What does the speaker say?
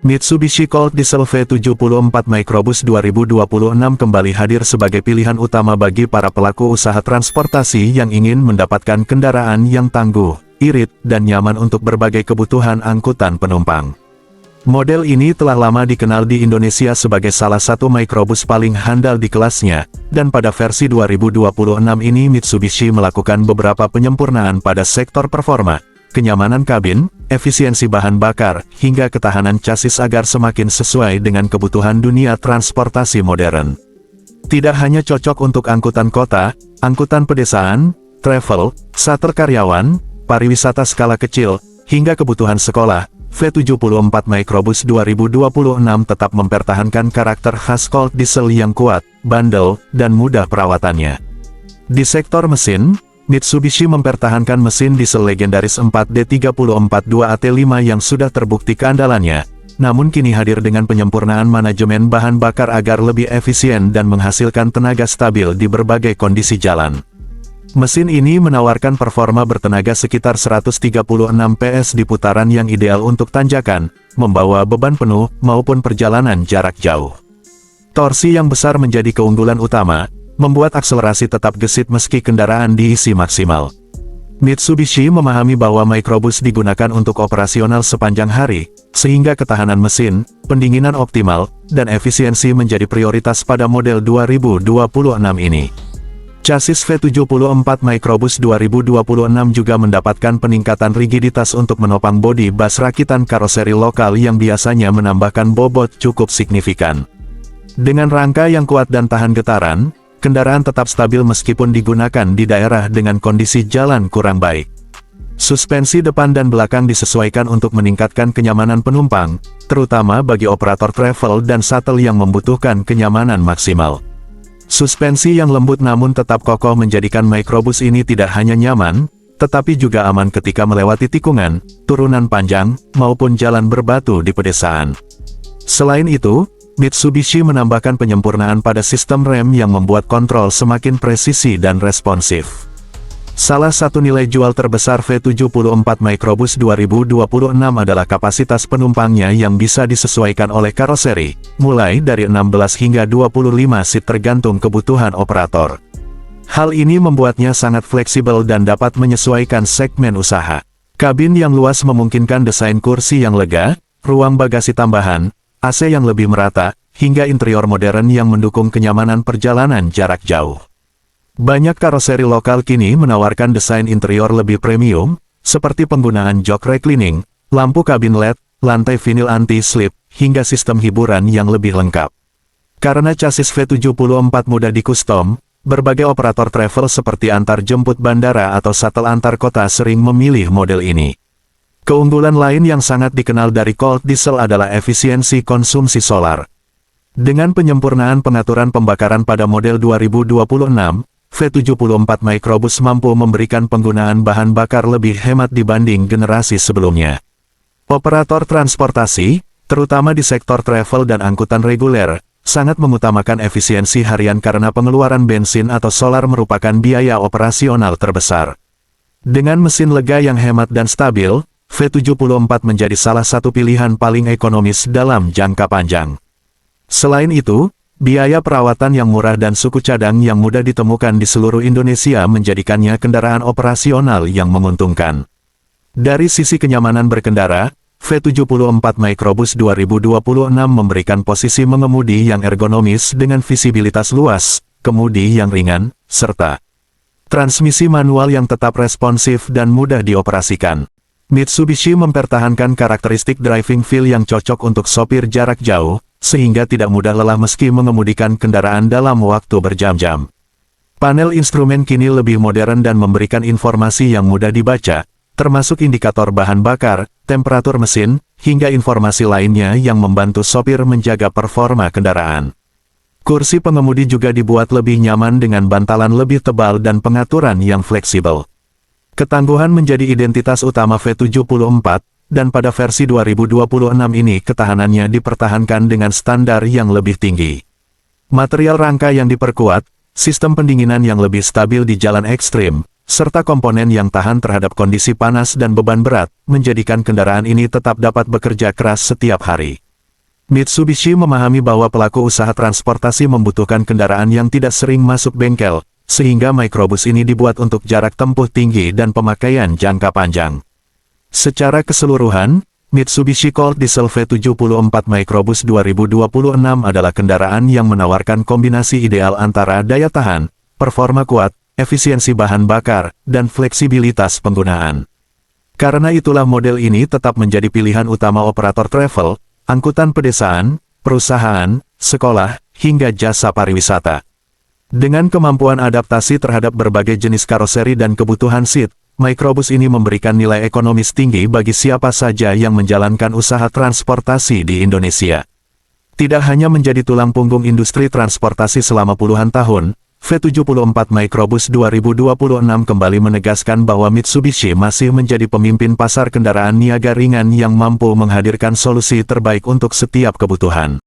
Mitsubishi Colt Diesel V74 Microbus 2026 kembali hadir sebagai pilihan utama bagi para pelaku usaha transportasi yang ingin mendapatkan kendaraan yang tangguh, irit, dan nyaman untuk berbagai kebutuhan angkutan penumpang. Model ini telah lama dikenal di Indonesia sebagai salah satu microbus paling handal di kelasnya, dan pada versi 2026 ini Mitsubishi melakukan beberapa penyempurnaan pada sektor performa, kenyamanan kabin, efisiensi bahan bakar, hingga ketahanan chassis agar semakin sesuai dengan kebutuhan dunia transportasi modern. Tidak hanya cocok untuk angkutan kota, angkutan pedesaan, travel, charter karyawan, pariwisata skala kecil, hingga kebutuhan sekolah, V74 Microbus 2026 tetap mempertahankan karakter khas Colt Diesel yang kuat, bandel, dan mudah perawatannya. Di sektor mesin, Mitsubishi mempertahankan mesin diesel legendaris 4D3042AT5 yang sudah terbukti keandalannya, namun kini hadir dengan penyempurnaan manajemen bahan bakar agar lebih efisien dan menghasilkan tenaga stabil di berbagai kondisi jalan. Mesin ini menawarkan performa bertenaga sekitar 136 PS di putaran yang ideal untuk tanjakan, membawa beban penuh, maupun perjalanan jarak jauh. Torsi yang besar menjadi keunggulan utama, membuat akselerasi tetap gesit meski kendaraan diisi maksimal. Mitsubishi memahami bahwa microbus digunakan untuk operasional sepanjang hari, sehingga ketahanan mesin, pendinginan optimal, dan efisiensi menjadi prioritas pada model 2026 ini. Chassis V74 Microbus 2026 juga mendapatkan peningkatan rigiditas untuk menopang bodi bas rakitan karoseri lokal yang biasanya menambahkan bobot cukup signifikan. Dengan rangka yang kuat dan tahan getaran, kendaraan tetap stabil meskipun digunakan di daerah dengan kondisi jalan kurang baik. Suspensi depan dan belakang disesuaikan untuk meningkatkan kenyamanan penumpang, terutama bagi operator travel dan shuttle yang membutuhkan kenyamanan maksimal. Suspensi yang lembut namun tetap kokoh menjadikan microbus ini tidak hanya nyaman, tetapi juga aman ketika melewati tikungan, turunan panjang, maupun jalan berbatu di pedesaan. Selain itu, Mitsubishi menambahkan penyempurnaan pada sistem rem yang membuat kontrol semakin presisi dan responsif. Salah satu nilai jual terbesar V74 Microbus 2026 adalah kapasitas penumpangnya yang bisa disesuaikan oleh karoseri, mulai dari 16 hingga 25 seat tergantung kebutuhan operator. Hal ini membuatnya sangat fleksibel dan dapat menyesuaikan segmen usaha. Kabin yang luas memungkinkan desain kursi yang lega, ruang bagasi tambahan, AC yang lebih merata, hingga interior modern yang mendukung kenyamanan perjalanan jarak jauh. Banyak karoseri lokal kini menawarkan desain interior lebih premium, seperti penggunaan jok reclining, lampu kabin LED, lantai vinil anti-slip, hingga sistem hiburan yang lebih lengkap. Karena chassis V74 mudah dikustom, berbagai operator travel seperti antar jemput bandara atau shuttle antar kota sering memilih model ini. Keunggulan lain yang sangat dikenal dari Colt Diesel adalah efisiensi konsumsi solar. Dengan penyempurnaan pengaturan pembakaran pada model 2026, V74 Microbus mampu memberikan penggunaan bahan bakar lebih hemat dibanding generasi sebelumnya. Operator transportasi, terutama di sektor travel dan angkutan reguler, sangat mengutamakan efisiensi harian karena pengeluaran bensin atau solar merupakan biaya operasional terbesar. Dengan mesin lega yang hemat dan stabil, V74 menjadi salah satu pilihan paling ekonomis dalam jangka panjang. Selain itu, biaya perawatan yang murah dan suku cadang yang mudah ditemukan di seluruh Indonesia menjadikannya kendaraan operasional yang menguntungkan. Dari sisi kenyamanan berkendara, V74 Microbus 2026 memberikan posisi mengemudi yang ergonomis dengan visibilitas luas, kemudi yang ringan, serta transmisi manual yang tetap responsif dan mudah dioperasikan. Mitsubishi mempertahankan karakteristik driving feel yang cocok untuk sopir jarak jauh, sehingga tidak mudah lelah meski mengemudikan kendaraan dalam waktu berjam-jam. Panel instrumen kini lebih modern dan memberikan informasi yang mudah dibaca, termasuk indikator bahan bakar, temperatur mesin, hingga informasi lainnya yang membantu sopir menjaga performa kendaraan. Kursi pengemudi juga dibuat lebih nyaman dengan bantalan lebih tebal dan pengaturan yang fleksibel. Ketangguhan menjadi identitas utama V74, dan pada versi 2026 ini ketahanannya dipertahankan dengan standar yang lebih tinggi. Material rangka yang diperkuat, sistem pendinginan yang lebih stabil di jalan ekstrim, serta komponen yang tahan terhadap kondisi panas dan beban berat, menjadikan kendaraan ini tetap dapat bekerja keras setiap hari. Mitsubishi memahami bahwa pelaku usaha transportasi membutuhkan kendaraan yang tidak sering masuk bengkel, sehingga microbus ini dibuat untuk jarak tempuh tinggi dan pemakaian jangka panjang. Secara keseluruhan, Mitsubishi Colt Diesel V74 Microbus 2026 adalah kendaraan yang menawarkan kombinasi ideal antara daya tahan, performa kuat, efisiensi bahan bakar, dan fleksibilitas penggunaan. Karena itulah model ini tetap menjadi pilihan utama operator travel, angkutan pedesaan, perusahaan, sekolah, hingga jasa pariwisata. Dengan kemampuan adaptasi terhadap berbagai jenis karoseri dan kebutuhan seat, microbus ini memberikan nilai ekonomis tinggi bagi siapa saja yang menjalankan usaha transportasi di Indonesia. Tidak hanya menjadi tulang punggung industri transportasi selama puluhan tahun, V74 Microbus 2026 kembali menegaskan bahwa Mitsubishi masih menjadi pemimpin pasar kendaraan niaga ringan yang mampu menghadirkan solusi terbaik untuk setiap kebutuhan.